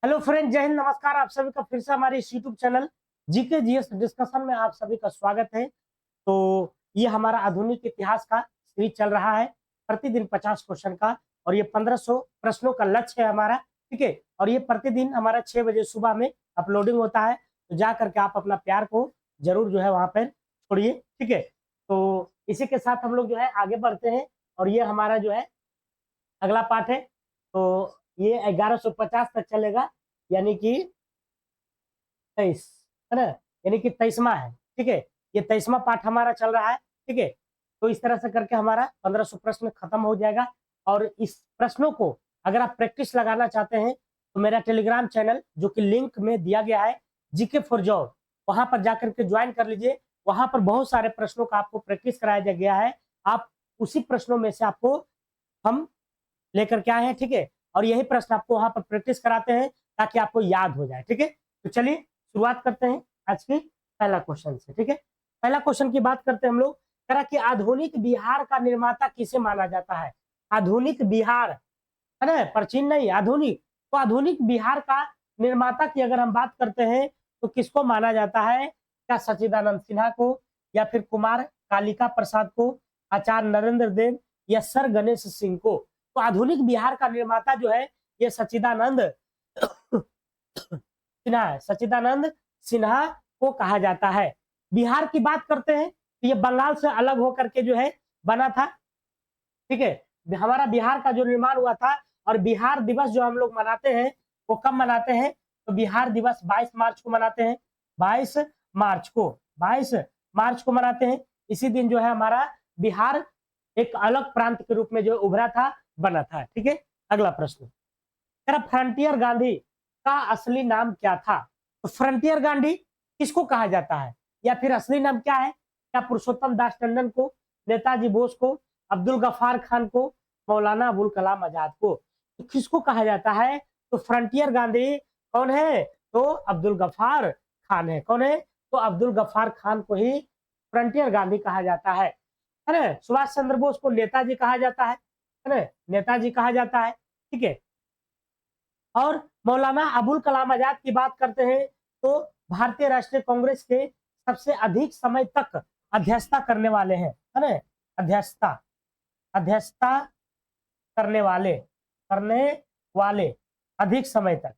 Hello friend, जय हिंद, नमस्कार। आप सभी का फिर से हमारे इस YouTube channel GK GS discussion में आप सभी का स्वागत है। तो ये हमारा आधुनिक इतिहास का सीरीज चल रहा है, प्रतिदिन 50 क्वेश्चन का, और ये 1500 प्रश्नों का लक्ष्य है हमारा। ठीक है, और ये प्रतिदिन हमारा 6 बजे सुबह में अपलोडिंग होता है। तो जा करके आप अपना प्यार को जरूर जो है वहां पर छोड़िए। ठीक है, तो इसी के साथ हम लोग जो है आगे बढ़ते हैं, और ये हमारा जो है अगला पार्ट है। तो ये 1150 तक चलेगा, यानी कि 23, है ना, यानी कि 23वां है। ठीक है, ये 23वां पार्ट हमारा चल रहा है। ठीक है, तो इस तरह से करके हमारा 1500 प्रश्न खत्म हो जाएगा। और इस प्रश्नों को अगर आप प्रैक्टिस लगाना चाहते हैं तो मेरा टेलीग्राम चैनल जो कि लिंक में दिया गया है, जीके फॉर जॉब, वहां पर जाकर के ज्वाइन कर लीजिए। वहां पर बहुत सारे प्रश्नों का आपको प्रैक्टिस कराया गया है। आप उसी प्रश्नों में से आपको हम लेकर के आए हैं। ठीक है, और यही प्रश्न आपको वहां पर प्रैक्टिस कराते हैं ताकि आपको याद हो जाए। ठीक है, तो चलिए शुरुआत करते हैं आज की पहला क्वेश्चन से। ठीक है, पहला क्वेश्चन की बात करते हैं हम लोग। कह रहा कि आधुनिक बिहार का निर्माता किसे माना जाता है? आधुनिक बिहार, है ना, प्राचीन नहीं, आधुनिक। तो आधुनिक बिहार का निर्माता की अगर हम बात करते हैं तो किसको माना जाता है? क्या सच्चिदानंद सिन्हा को, या फिर कुमार कालिका प्रसाद को, आचार्य नरेंद्र देव, या सर गणेश सिंह को? तो आधुनिक बिहार का निर्माता जो है ये सच्चिदानंद सिन्हा है, सच्चिदानंद सिन्हा को कहा जाता है। बिहार की बात करते हैं तो ये बंगाल से अलग होकर के जो है बना था। ठीक है, हमारा बिहार का जो निर्माण हुआ था, और बिहार दिवस जो हम लोग मनाते हैं वो कब मनाते हैं? तो बिहार दिवस 22 मार्च को मनाते हैं। 22 मार्च को, 22 मार्च को मनाते हैं। इसी दिन जो है हमारा बिहार एक अलग प्रांत के रूप में जो उभरा था, बना था। ठीक है, अगला प्रश्न, फ्रंटियर गांधी का असली नाम क्या था? तो फ्रंटियर गांधी किसको कहा जाता है, या फिर असली नाम क्या है? क्या पुरुषोत्तम दास टंडन को, नेताजी बोस को, अब्दुल गफ्फार खान को, मौलाना अबुल कलाम आजाद को? तो किसको कहा जाता है? तो फ्रंटियर गांधी कौन है? तो अब्दुल गफ्फार खान है। कौन है? तो अब्दुल गफ्फार खान को ही फ्रंटियर गांधी कहा जाता है ना। सुभाष चंद्र बोस को नेताजी कहा जाता है ना, नेताजी कहा जाता है। ठीक है, और मौलाना अबुल कलाम आजाद की बात करते हैं तो भारतीय राष्ट्रीय कांग्रेस के सबसे अधिक समय तक अध्यक्षता करने वाले हैं, है ना, अध्यक्षता, अध्यक्षता करने वाले अधिक समय तक,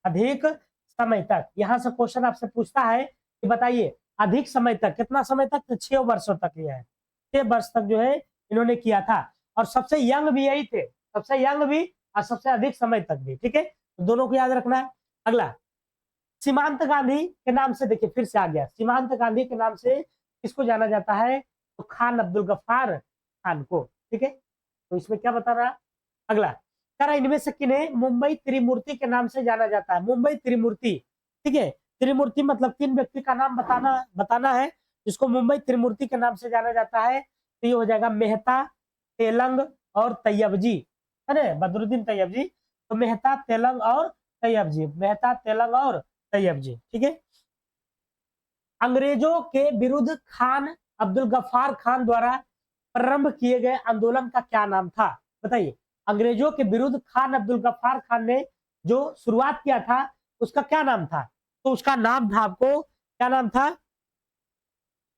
अधिक समय तक। यहां से क्वेश्चन आपसे पूछता है कि बताइए अधिक समय तक कितना समय तक? तो 6 वर्षों तक लिया है, 6 वर्ष तक जो है इन्होंने किया था। और सबसे यंग भी यही थे, सबसे यंग भी और सबसे अधिक समय तक भी। ठीक है, तो दोनों को याद रखना है। अगला, सीमांत गांधी के नाम से, देखिए फिर से आ गया, सीमांत गांधी के नाम से किसको जाना जाता है? तो खान अब्दुल गफ्फार खान को। ठीक है, तो इसमें क्या बता रहा? अगला, करा इनमें से किन्हें मुंबई त्रिमूर्ति के नाम से जाना जाता है? मुंबई त्रिमूर्ति, ठीक है, त्रिमूर्ति मतलब 3 व्यक्ति का नाम बताना है जिसको मुंबई त्रिमूर्ति के नाम से जाना जाता है। तो ये हो जाएगा मेहता, तेलंग और तैयब जी, है ना, बदरुद्दीन तैयब जी। तो मेहता, तेलंग और तैयब जी, मेहता, तेलंग और तैयब जी। ठीक है, अंग्रेजों के विरुद्ध खान अब्दुल गफ्फार खान द्वारा प्रारंभ किए गए आंदोलन का क्या नाम था? बताइए, अंग्रेजों के विरुद्ध खान अब्दुल गफ्फार खान ने जो शुरुआत किया था उसका क्या नाम था? तो उसका नाम था, आपको क्या नाम था?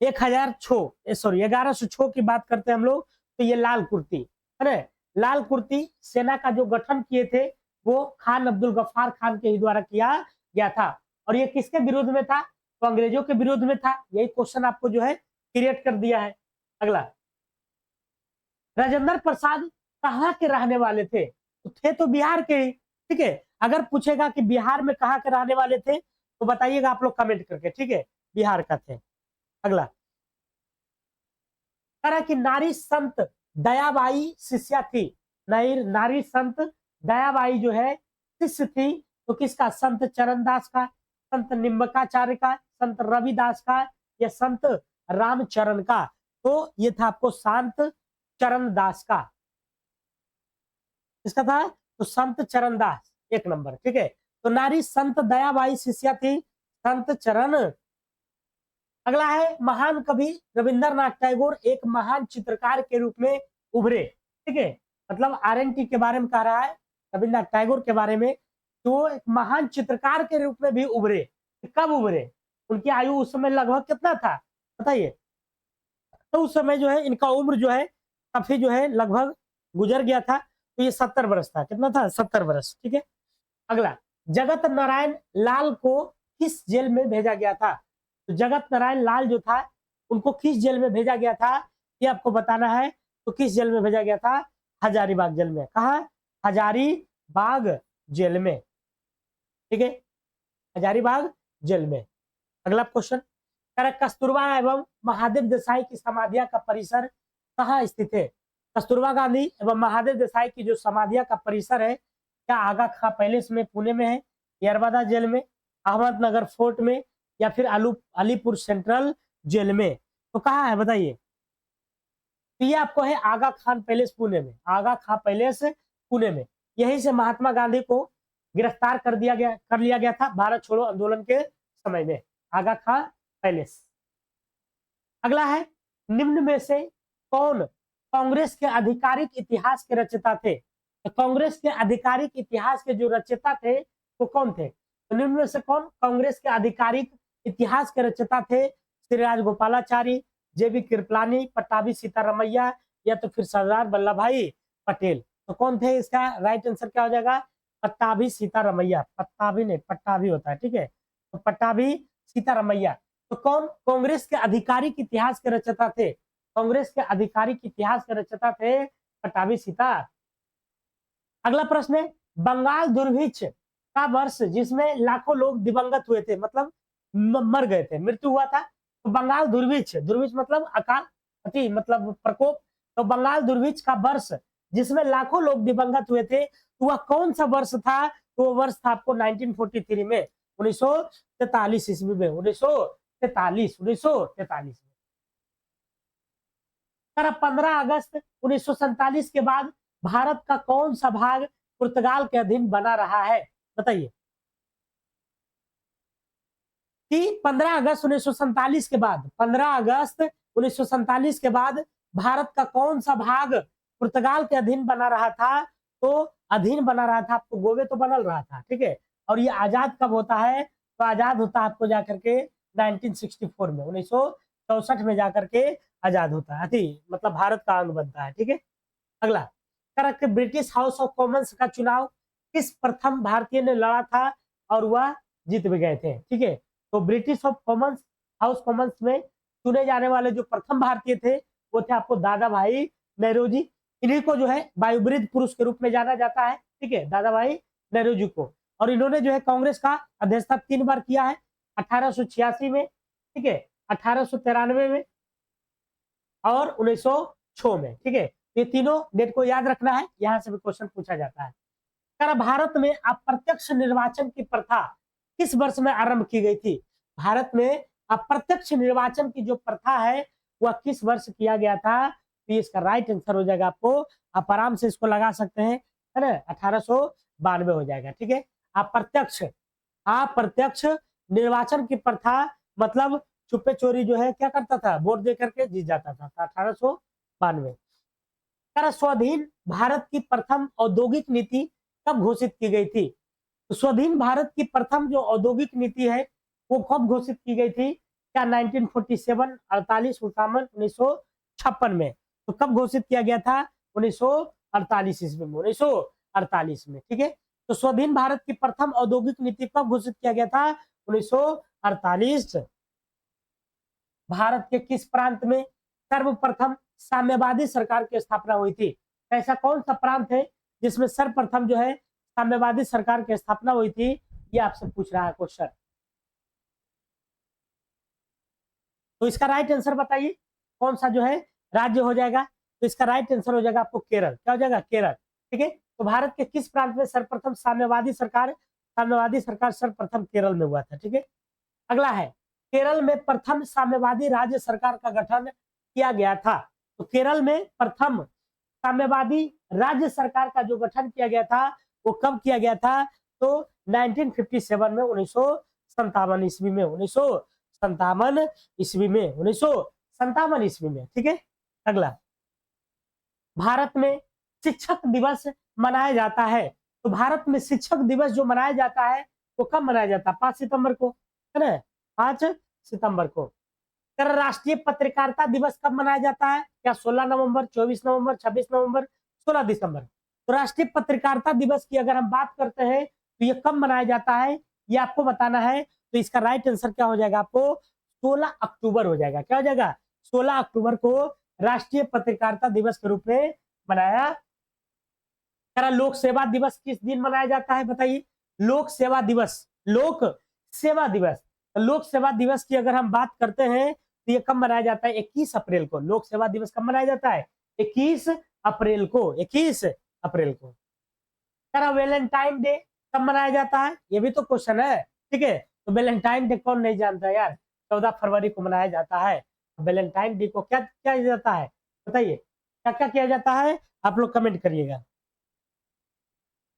1106 की बात करते हैं हम लोग, तो ये लाल कुर्ती, है ना, लाल कुर्ती सेना का जो गठन किए थे वो खान अब्दुल गफ्फार खान के ही द्वारा किया गया था। और ये किसके विरुद्ध में था? तो अंग्रेजों के विरुद्ध में था। यही क्वेश्चन आपको जो है क्रिएट कर दिया है। अगला, राजेंद्र प्रसाद कहाँ के रहने वाले थे? तो थे तो बिहार के ही। ठीक है, अगर पूछेगा कि बिहार में कहाँ के रहने वाले थे तो बताइएगा आप लोग कमेंट करके। ठीक है, बिहार का थे। अगला, करा कि नारी संत दयाबाई शिष्या थी। नारी संत दयाबाई जो है शिष्य थी, तो किसका? संत चरणदास का, संत निम्बकाचार्य का, संत रविदास का, या संत रामचरण का? तो ये था आपको संत चरणदास का। इसका था तो संत चरणदास, 1 नंबर। ठीक है, तो नारी संत दयाबाई शिष्या थी संत चरण। अगला है, महान कवि रविंद्रनाथ टैगोर एक महान चित्रकार के रूप में उभरे। ठीक है, मतलब आरएनटी के बारे में कह रहा है, रविंद्रनाथ टैगोर के बारे में। कि वो एक महान चित्रकार के रूप में भी उभरे। कब उभरे? उनकी आयु उस समय लगभग कितना था बताइए? तो उस समय जो है इनका उम्र जो है काफी जो है लगभग गुजर गया था, तो ये 70 वर्ष था। कितना था? 70 वर्ष। ठीक है। अगला, जगत नारायण लाल को किस जेल में भेजा गया था? तो जगत नारायण लाल जो था उनको किस जेल में भेजा गया था ये आपको बताना है। तो किस जेल में भेजा गया था? हजारीबाग जेल में। कहा? हजारीबाग जेल में। ठीक है, हजारीबाग जेल में। अगला क्वेश्चन, कस्तूरबा एवं महादेव देसाई की समाधियां का परिसर कहाँ स्थित है? कस्तूरबा गांधी एवं महादेव देसाई की जो समाधियां का परिसर है, क्या आगा खां पैलेस में पुणे में है, यरवदा जेल में, अहमदनगर फोर्ट में, या फिर अलीपुर सेंट्रल जेल में? तो कहाँ है बताइए? तो ये आपको है आगा खान पैलेस पुणे में। आगा खां पैलेस पुणे में। यहीं से महात्मा गांधी को गिरफ्तार कर लिया गया था भारत छोड़ो आंदोलन के समय में। आगा खां पैलेस। अगला है, निम्न में से कौन कांग्रेस के आधिकारिक इतिहास के रचयिता थे? तो कांग्रेस के आधिकारिक इतिहास के जो रचयिता थे वो कौन थे? तो निम्न में से कौन कांग्रेस के आधिकारिक इतिहास के रचयिता थे? श्री राजगोपालाचारी, जेबी कृपलानी, पट्टाभी सीतारामैया, या तो फिर सरदार वल्लभ भाई पटेल। तो कौन थे? इसका राइट आंसर क्या हो जाएगा? पट्टाभी सीतारामैया। पट्टाभी नहीं, पट्टाभी होता है। ठीक है, तो पट्टाभी सीतारामैया। तो कौन कांग्रेस के आधिकारिक इतिहास के रचयिता थे? कांग्रेस के आधिकारिक इतिहास के रचयिता थे पट्टाभी सीता। अगला प्रश्न है, बंगाल दुर्भिक्ष का वर्ष जिसमें लाखों लोग दिवंगत हुए थे, मतलब मर गए थे, मृत्यु हुआ था। तो बंगाल दुर्भिक्ष, दुर्भिक्ष मतलब अकाल, अति मतलब प्रकोप। तो बंगाल दुर्भिक्ष का वर्ष जिसमें लाखों लोग दिवंगत हुए थे, तो वह कौन सा वर्ष था? तो वो वर्ष था आपको 1943 में, 1943 ईस्वी में, 1943 में। 15 अगस्त 1947 के बाद भारत का कौन सा भाग पुर्तगाल के अधीन बना रहा है? बताइए कि 15 अगस्त 1947 के बाद, 15 अगस्त 1947 के बाद भारत का कौन सा भाग पुर्तगाल के अधीन बना रहा था? तो अधीन बना रहा था आपको, गोवे तो बनल रहा था। ठीक है, और ये आजाद कब होता है? तो आजाद होता है आपको जाकर के 1964 में, 1964 में जाकर के आजाद होता है, मतलब भारत का अंग बनता है। ठीक है। अगला, correct, British house of Commons का चुनाव किस प्रथम भारतीय ने लड़ा था और वह जीत भी गए थे? ठीक है, तो British of Commons house Commons में चुने जाने वाले जो प्रथम भारतीय थे वो थे आपको दादा भाई नेहरू। इन्हीं को जो है वायुवृद्ध पुरुष के रूप में जाना जाता है। ठीक है, दादा भाई नेहरू को। और इन्होंने जो है कांग्रेस का अध्यक्षता 3 बार किया है, 1886 में, ठीक है, 1893 में और 1906 में। ठीक है, ये तीनों डेट को याद रखना है, यहाँ से भी क्वेश्चन पूछा जाता है। भारत में अप्रत्यक्ष निर्वाचन की प्रथा किस वर्ष में आरंभ की गई थी? भारत में अप्रत्यक्ष निर्वाचन की जो प्रथा है वह किस वर्ष किया गया था? तो इसका राइट आंसर हो जाएगा आपको, आप आराम से इसको लगा सकते हैं, है ना, 1892 हो जाएगा। ठीक है, अप्रत्यक्ष, अप्रत्यक्ष निर्वाचन की प्रथा मतलब छुपे चोरी जो है क्या करता था? वोट दे करके जीत जाता था, 1892। स्वाधीन भारत की प्रथम औद्योगिक नीति कब घोषित की गई थी? तो स्वाधीन भारत की प्रथम जो औद्योगिक नीति है वो कब घोषित की गई थी? क्या 1947, 48, 51, 1956 में? तो कब घोषित किया गया था? 1948 ईस्वी में, 1948 में। ठीक है, तो स्वाधीन भारत की प्रथम औद्योगिक नीति कब घोषित किया गया था? 1948। भारत के किस प्रांत में सर्वप्रथम साम्यवादी सरकार की स्थापना हुई थी? ऐसा कौन सा प्रांत है जिसमें सर्वप्रथम जो है साम्यवादी सरकार की स्थापना हुई थी? ये आपसे पूछ रहा है क्वेश्चन। तो इसका राइट आंसर बताइए, कौन सा जो है राज्य हो जाएगा? तो इसका राइट आंसर हो जाएगा आपको केरल। क्या हो जाएगा? केरल। ठीक है, तो भारत के किस प्रांत में सर्वप्रथम साम्यवादी सरकार सर्वप्रथम केरल में हुआ था। ठीक है, अगला है, केरल में प्रथम साम्यवादी राज्य सरकार का गठन किया गया था। तो केरल में प्रथम साम्यवादी राज्य सरकार का जो गठन किया गया था वो कब किया गया था? तो 1957 में, 1957 ईस्वी में, 1957 ईस्वी में, 1957 ईस्वी में। ठीक है, अगला, भारत में शिक्षक दिवस मनाया जाता है तो भारत में शिक्षक दिवस जो मनाया जाता है वो कब मनाया जाता है? 5 सितंबर को, है ना? 5 सितंबर को। कर राष्ट्रीय पत्रकारिता दिवस कब मनाया जाता है? क्या 16 नवंबर, 24 नवंबर, 26 नवंबर, 16 दिसंबर? तो राष्ट्रीय पत्रकारिता दिवस की अगर हम बात करते हैं तो ये कब मनाया जाता है ये आपको बताना है। तो इसका राइट आंसर क्या हो जाएगा? आपको 16 अक्टूबर हो जाएगा। क्या हो जाएगा? 16 अक्टूबर को राष्ट्रीय पत्रकारिता दिवस के रूप में मनाया। लोक सेवा दिवस किस दिन मनाया जाता है बताइए? लोक सेवा दिवस, लोक सेवा दिवस। लोक सेवा दिवस की अगर हम बात करते हैं तो ये कब मनाया जाता है? 21 अप्रैल को। लोक सेवा दिवस कब मनाया जाता है? 21 अप्रैल को, 21 अप्रैल को। वैलेंटाइन डे कब मनाया जाता है? ये भी तो क्वेश्चन है, ठीक है। तो वैलेंटाइन डे कौन नहीं जानता यार? 14 फरवरी को मनाया जाता है। वैलेंटाइन डे को क्या किया जाता है बताइए? क्या क्या किया जाता है? आप लोग कमेंट करिएगा।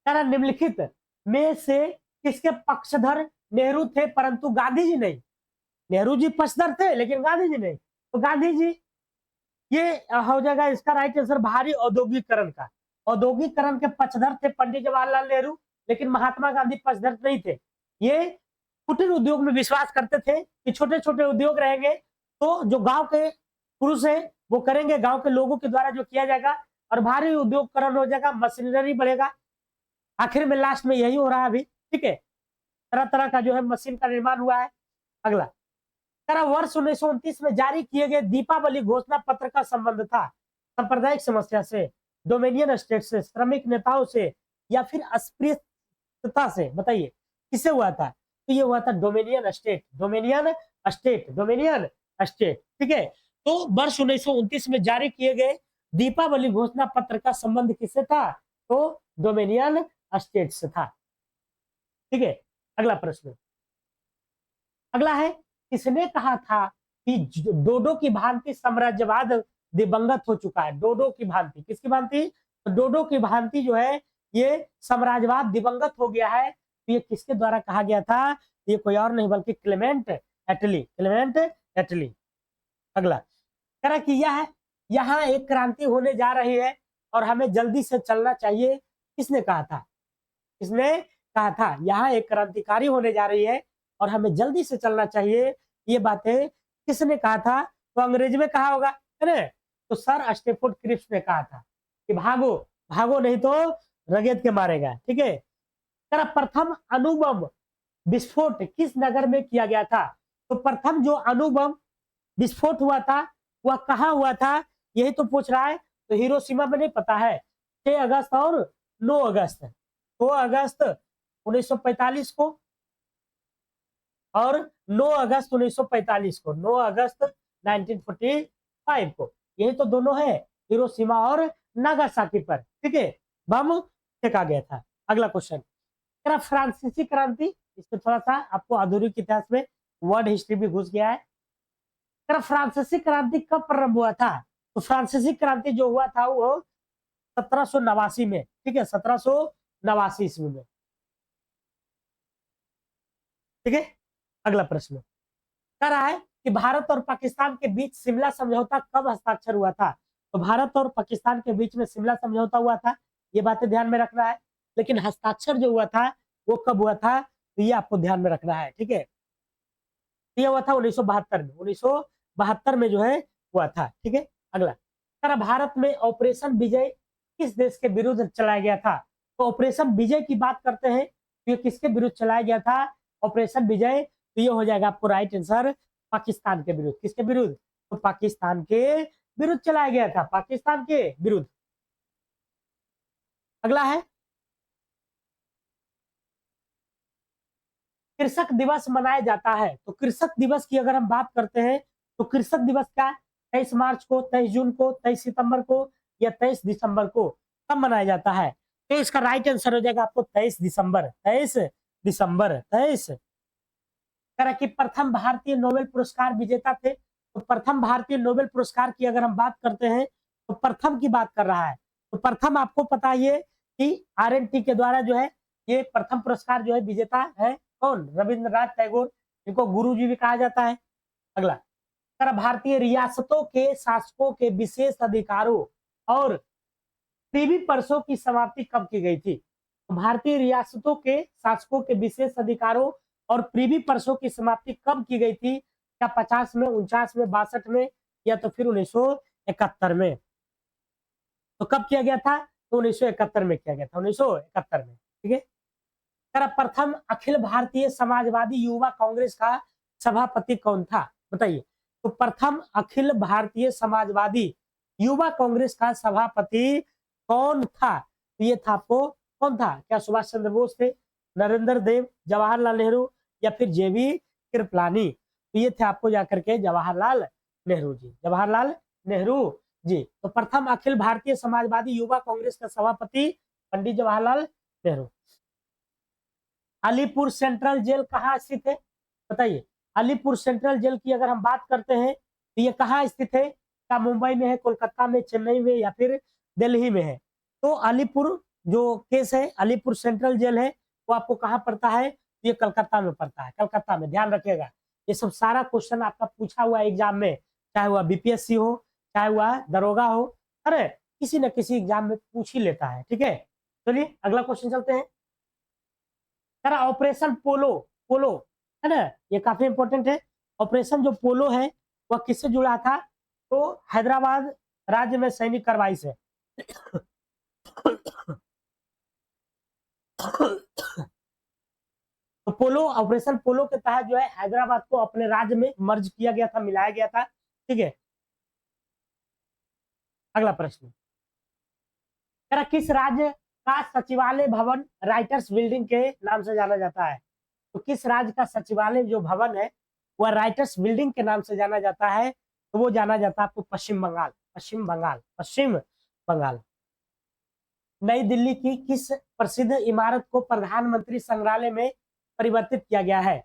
निम्नलिखित में से किसके पक्षधर नेहरू थे परंतु गांधी जी नहीं? नेहरू जी पक्षधर थे लेकिन गांधी जी नहीं। तो गांधी जी, ये हो जाएगा इसका राइट आंसर भारी औद्योगिकरण का। औद्योगिकरण के पक्षधर थे पंडित जवाहरलाल नेहरू, लेकिन महात्मा गांधी पक्षधर नहीं थे। ये कुटीर उद्योग में विश्वास करते थे कि छोटे छोटे उद्योग रहेंगे तो जो गांव के पुरुष है वो करेंगे, गांव के लोगों के द्वारा जो किया जाएगा, और भारी उद्योगकरण हो जाएगा, मशीनरी बढ़ेगा। आखिर में लास्ट में यही हो रहा है अभी, ठीक है। तरह तरह का जो है मशीन का निर्माण हुआ है। अगला, वर्ष 1929 में जारी किए गए दीपावली घोषणा पत्र का संबंध था सांप्रदायिक समस्या से, डोमिनियन स्टेट से, श्रमिक नेताओं से, या फिर अस्पृश्यता से? बताइए किससे हुआ था? तो ये हुआ था dominion state, dominion state, dominion state, ठीक है। तो वर्ष 1929 में जारी किए गए दीपावली घोषणा पत्र का संबंध किससे था? तो डोमिनियन स्टेट से था, ठीक है। अगला प्रश्न, अगला है, किसने कहा था कि डोडो की भांति साम्राज्यवाद दिवंगत हो चुका है? डोडो की भांति, किसकी भांति? तो डोडो की भांति जो है ये साम्राज्यवाद दिवंगत हो गया है। तो ये किसके द्वारा कहा गया था? ये कोई और नहीं बल्कि क्लेमेंट एटली, क्लेमेंट एटली। अगला, कह रहा कि यह यहाँ एक क्रांति होने जा रही है और हमें जल्दी से चलना चाहिए। किसने कहा था? किसने कहा था यहाँ एक क्रांतिकारी होने जा रही है और हमें जल्दी से चलना चाहिए? ये बातें किसने कहा था? तो अंग्रेजी में कहा होगा, है ना? तो सर स्टेफोर्ड क्रिप्स ने कहा था कि भागो भागो नहीं तो रगेद के मारेगा, ठीक है। तेरा प्रथम अणुबम विस्फोट किस नगर में किया गया था? तो प्रथम जो अणुबम विस्फोट हुआ था वह कहाँ हुआ था? यही तो पूछ रहा है। तो हिरोशिमा में नहीं पता है? 6 अगस्त और 9 अगस्त, 2 अगस्त 1945 को और 9 अगस्त 1945 को, 9 अगस्त 1945 को। यही तो दोनों है, हिरोशिमा और नागासाकी पर, ठीक है, बम फेंका गया था। अगला क्वेश्चन, फ्रांसीसी क्रांति, इसमें थोड़ा सा आपको आधुनिक इतिहास में वर्ड हिस्ट्री भी घुस गया है। फ्रांसीसी क्रांति कब प्रारंभ हुआ था? तो फ्रांसीसी क्रांति जो हुआ था वो 1789 में, ठीक है, 1789 ईस्वी में, ठीक है। अगला प्रश्न कह रहा है कि भारत और पाकिस्तान के बीच शिमला समझौता कब हस्ताक्षर हुआ था? तो भारत और पाकिस्तान के बीच में शिमला समझौता हुआ था, ये बातें ध्यान में रखना है। लेकिन हस्ताक्षर जो हुआ था वो कब हुआ था? तो ये आपको ध्यान में रखना है, ठीक है। ये हुआ था 1972 में, 1972 में जो है हुआ था, ठीक है। अगला, भारत में ऑपरेशन विजय किस देश के विरुद्ध चलाया गया था? तो ऑपरेशन विजय की बात करते हैं तो ये किसके विरुद्ध चलाया गया था? ऑपरेशन विजय, तो ये हो जाएगा आपको राइट आंसर पाकिस्तान के विरुद्ध। किसके विरुद्ध? तो पाकिस्तान के विरुद्ध चलाया गया था, पाकिस्तान के विरुद्ध। अगला है, कृषक दिवस मनाया जाता है। तो कृषक दिवस की अगर हम बात करते हैं तो कृषक दिवस क्या? 23 मार्च को, 23 जून को, 23 सितंबर को, या 23 दिसंबर को कब मनाया जाता है? तो इसका राइट आंसर हो जाएगा आपको 23 दिसंबर, 23 दिसंबर, 23। कि प्रथम भारतीय नोबेल पुरस्कार विजेता थे। तो प्रथम भारतीय नोबेल पुरस्कार की अगर हम बात करते हैं तो प्रथम की बात कर रहा है। तो प्रथम आपको पता है कि आरएनटी के द्वारा जो है ये प्रथम पुरस्कार जो है विजेता है कौन? रविंद्रनाथ टैगोर, इनको गुरु जी भी कहा जाता है। अगला, भारतीय रियासतों के शासकों के विशेष अधिकारों और प्रीवी पर्सों की समाप्ति कब की गई थी? भारतीय रियासतों के शासकों के विशेष अधिकारों और प्रीवी पर्सों की समाप्ति कब की गई थी? क्या 50 में, 49 में, 62 में, या तो फिर 1971 में? तो कब किया गया था? तो 1971 में किया गया था, 1971 में। ठीक है। तेरा प्रथम अखिल भारतीय समाजवादी युवा कांग्रेस का सभापति कौन था? बताइए। तो प्रथम अखिल भारतीय समाजवादी युवा कांग्रेस का सभापति कौन था? तो ये था आपको, कौन था? क्या सुभाष चंद्र बोस थे, नरेंद्र देव, जवाहरलाल नेहरू, या फिर जेबी कृपलानी? तो ये थे आपको जाकर के जवाहरलाल नेहरू जी, जवाहरलाल नेहरू जी। तो प्रथम अखिल भारतीय समाजवादी युवा कांग्रेस का सभापति पंडित जवाहरलाल नेहरू। अलीपुर सेंट्रल जेल कहाँ स्थित है? बताइए। अलीपुर सेंट्रल जेल की अगर हम बात करते हैं तो ये कहाँ स्थित है? क्या मुंबई में है, कोलकाता में, चेन्नई में, या फिर दिल्ली में है? तो अलीपुर जो केस है, अलीपुर सेंट्रल जेल है, वो आपको कहाँ पड़ता है? ये कलकत्ता में पड़ता है, कलकत्ता में। ध्यान रखिएगा, ये सब सारा क्वेश्चन आपका पूछा हुआ एग्जाम में, चाहे वह बीपीएससी हो, चाहे वह दरोगा हो, अरे किसी न किसी एग्जाम में पूछ ही लेता है। ठीक है, चलिए अगला क्वेश्चन चलते हैं। ऑपरेशन पोलो, पोलो है ना, ये काफी इंपॉर्टेंट है। ऑपरेशन जो पोलो है वह किससे जुड़ा था? तो हैदराबाद राज्य में सैनिक कार्रवाई से। तो पोलो, ऑपरेशन पोलो के तहत जो है हैदराबाद को अपने राज्य में मर्ज किया गया था, मिलाया गया था। ठीक है, अगला प्रश्न, किस राज्य का सचिवालय भवन राइटर्स बिल्डिंग के नाम से जाना जाता है? तो किस राज्य का सचिवालय जो भवन है वह राइटर्स बिल्डिंग के नाम से जाना जाता है? तो वो जाना जाता है आपको पश्चिम बंगाल, पश्चिम बंगाल, पश्चिम बंगाल। नई दिल्ली की किस प्रसिद्ध इमारत को प्रधानमंत्री संग्रहालय में परिवर्तित किया गया है?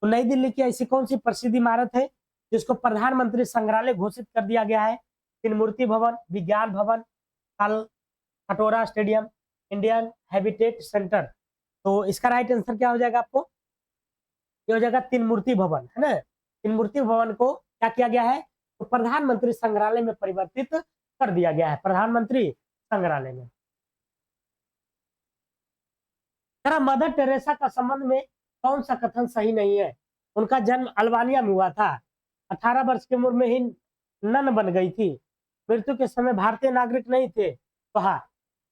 तो नई दिल्ली की ऐसी कौन सी प्रसिद्ध इमारत है जिसको प्रधानमंत्री संग्रहालय घोषित कर दिया गया है? तीन मूर्ति भवन, विज्ञान भवन, खटोरा स्टेडियम, इंडियन हैबिटेट सेंटर। तो इसका राइट आंसर क्या हो जाएगा आपको? ये हो जाएगा तीन मूर्ति भवन, है ना। तीन मूर्ति भवन को क्या किया गया है? तो प्रधानमंत्री संग्रहालय में परिवर्तित कर दिया गया है, प्रधानमंत्री संग्रहालय में। मदर टेरेसा का संबंध में कौन सा कथन सही नहीं है? उनका जन्म अल्बानिया में हुआ था, 18 वर्ष की उम्र में ही नन बन गई थी, मृत्यु के समय भारतीय नागरिक नहीं थे। तो हाँ,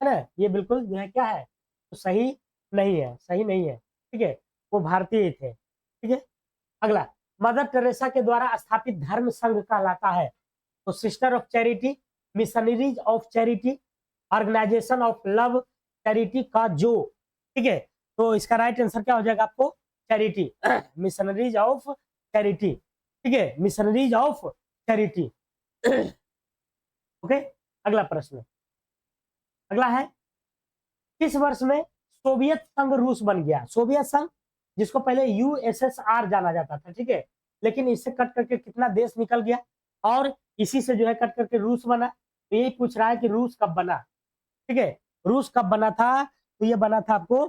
है ना, ये बिल्कुल जो है क्या है, तो सही नहीं है, सही नहीं है। ठीक है, वो भारतीय थे। ठीक है, अगला, मदर टेरेसा के द्वारा स्थापित धर्म संघ कहलाता है? तो sister of charity, missionaries of charity, organization of love, charity का जो। ठीक है, तो इसका राइट आंसर क्या हो जाएगा आपको? Charity, missionaries of charity. ठीक है, मिशनरीज ऑफ चैरिटी। ओके, अगला प्रश्न, अगला है, किस वर्ष में सोवियत संघ रूस बन गया? सोवियत संघ, जिसको पहले यूएसएसआर जाना जाता था। ठीक है, लेकिन इससे कट करके कितना देश निकल गया और इसी से जो है कट करके रूस बना। तो यही पूछ रहा है कि रूस कब बना। ठीक है, रूस कब बना था? तो ये बना था आपको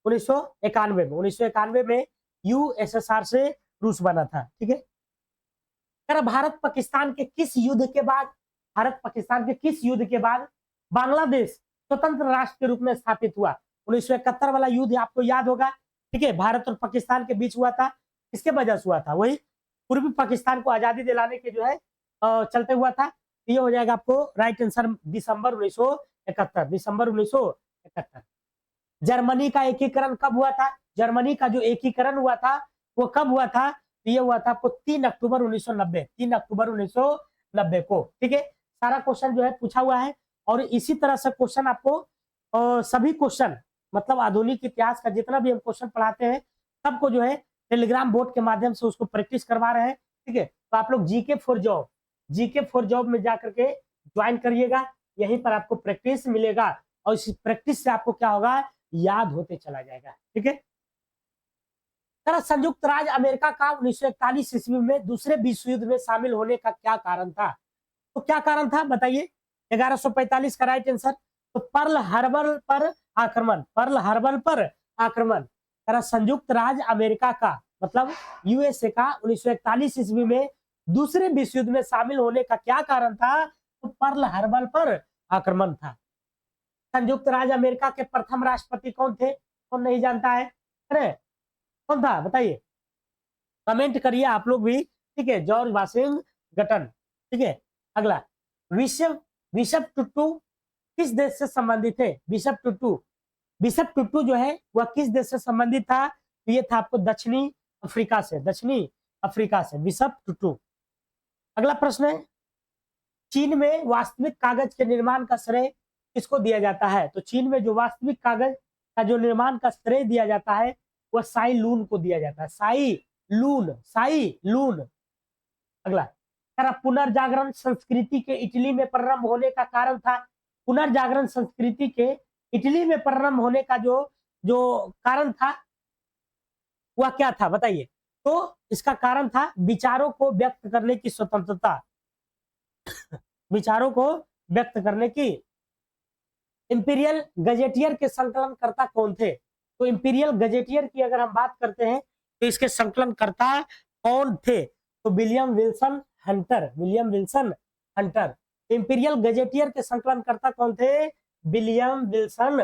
1991 में, 1991 में यूएसएसआर से रूस बना था। ठीक है, भारत पाकिस्तान के किस युद्ध के बाद, भारत पाकिस्तान के किस युद्ध के बाद बांग्लादेश स्वतंत्र राष्ट्र के रूप में स्थापित हुआ? 1971 वाला युद्ध आपको याद होगा। ठीक है, भारत और पाकिस्तान के बीच हुआ था। किसके वजह से हुआ था? वही पूर्वी पाकिस्तान को आजादी दिलाने के जो है चलते हुआ था। ये हो जाएगा आपको राइट आंसर, दिसंबर 1971, दिसंबर 1971। जर्मनी का एकीकरण कब हुआ था? जर्मनी का जो एकीकरण हुआ था वो कब हुआ था? ये हुआ था आपको 3 अक्टूबर 1990, 3 अक्टूबर 1990 को। ठीक है, सारा क्वेश्चन जो है पूछा हुआ है और इसी तरह से क्वेश्चन आपको सभी क्वेश्चन, मतलब आधुनिक इतिहास का जितना भी हम क्वेश्चन पढ़ाते हैं सबको जो है टेलीग्राम बोर्ड के माध्यम से उसको प्रैक्टिस करवा रहे हैं। ठीक है, तो आप लोग GK for job, GK for job में जाकर के ज्वाइन करिएगा, यहीं पर आपको प्रैक्टिस मिलेगा और इस प्रैक्टिस से आपको क्या होगा, याद होते चला जाएगा। ठीक है, संयुक्त राज्य अमेरिका का 1941 ईस्वी में दूसरे विश्व युद्ध में शामिल होने का क्या कारण था? तो क्या कारण था बताइए? 1145 का राइट आंसर। तो पर्ल हार्बर पर आक्रमण, पर्ल हार्बर पर आक्रमण। संयुक्त राज्य अमेरिका का मतलब यूएसए का 1941 ईस्वी में दूसरे विश्व युद्ध में शामिल होने का क्या कारण था? तो पर्ल हार्बर पर आक्रमण था। संयुक्त राज्य अमेरिका के प्रथम राष्ट्रपति कौन थे? कौन नहीं जानता है? अरे कौन था बताइए, कमेंट करिए आप लोग भी, ठीक है। जॉर्ज वाशिंगटन, ठीक है। अगला, बिशप बिशप टुटू किस देश से संबंधित है? बिशप टुटू जो है वह किस देश से संबंधित था? तो ये था आपको दक्षिणी अफ्रीका से बिशप टुटू। अगला प्रश्न है, चीन में वास्तविक कागज के निर्माण का श्रेय किसको दिया जाता है? तो चीन में जो वास्तविक कागज का जो निर्माण का श्रेय दिया जाता है वह साई लून को दिया जाता है। साई लून। अगला, पुनर्जागरण संस्कृति के इटली में प्रारंभ होने का कारण था? पुनर्जागरण संस्कृति के इटली में प्रारंभ होने का जो जो कारण था वह क्या था बताइए? तो इसका कारण था विचारों को व्यक्त करने की स्वतंत्रता, विचारों को व्यक्त करने की। इंपीरियल गजेटियर के संकलनकर्ता कौन थे? तो इंपीरियल गजेटियर की अगर हम बात करते हैं तो इसके संकलनकर्ता कौन थे? तो William Wilson Hunter. Imperial gazetteer के संकलनकर्ता कौन थे? विलियम विल्सन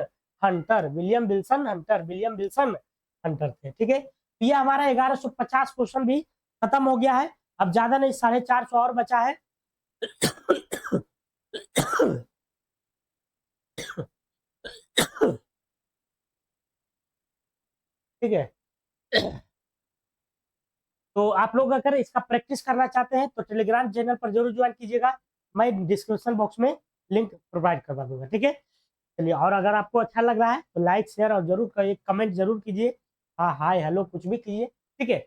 हंटर थे, ठीक है। ये हमारा 1150 क्वेश्चन भी खत्म हो गया है। अब ज्यादा नहीं, 450 और बचा है। ठीक है। तो आप लोग अगर इसका प्रैक्टिस करना चाहते हैं तो टेलीग्राम चैनल पर जरूर ज्वाइन कीजिएगा, मैं डिस्क्रिप्शन बॉक्स में लिंक प्रोवाइड करवा दूंगा, ठीक है। चलिए, और अगर आपको अच्छा लग रहा है तो लाइक शेयर और जरूर एक कमेंट जरूर कीजिए, हाँ हाय हेलो कुछ भी कीजिए, ठीक है।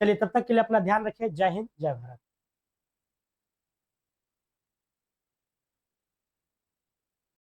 चलिए, तब तक के लिए अपना ध्यान रखिए। जय हिंद, जय भारत।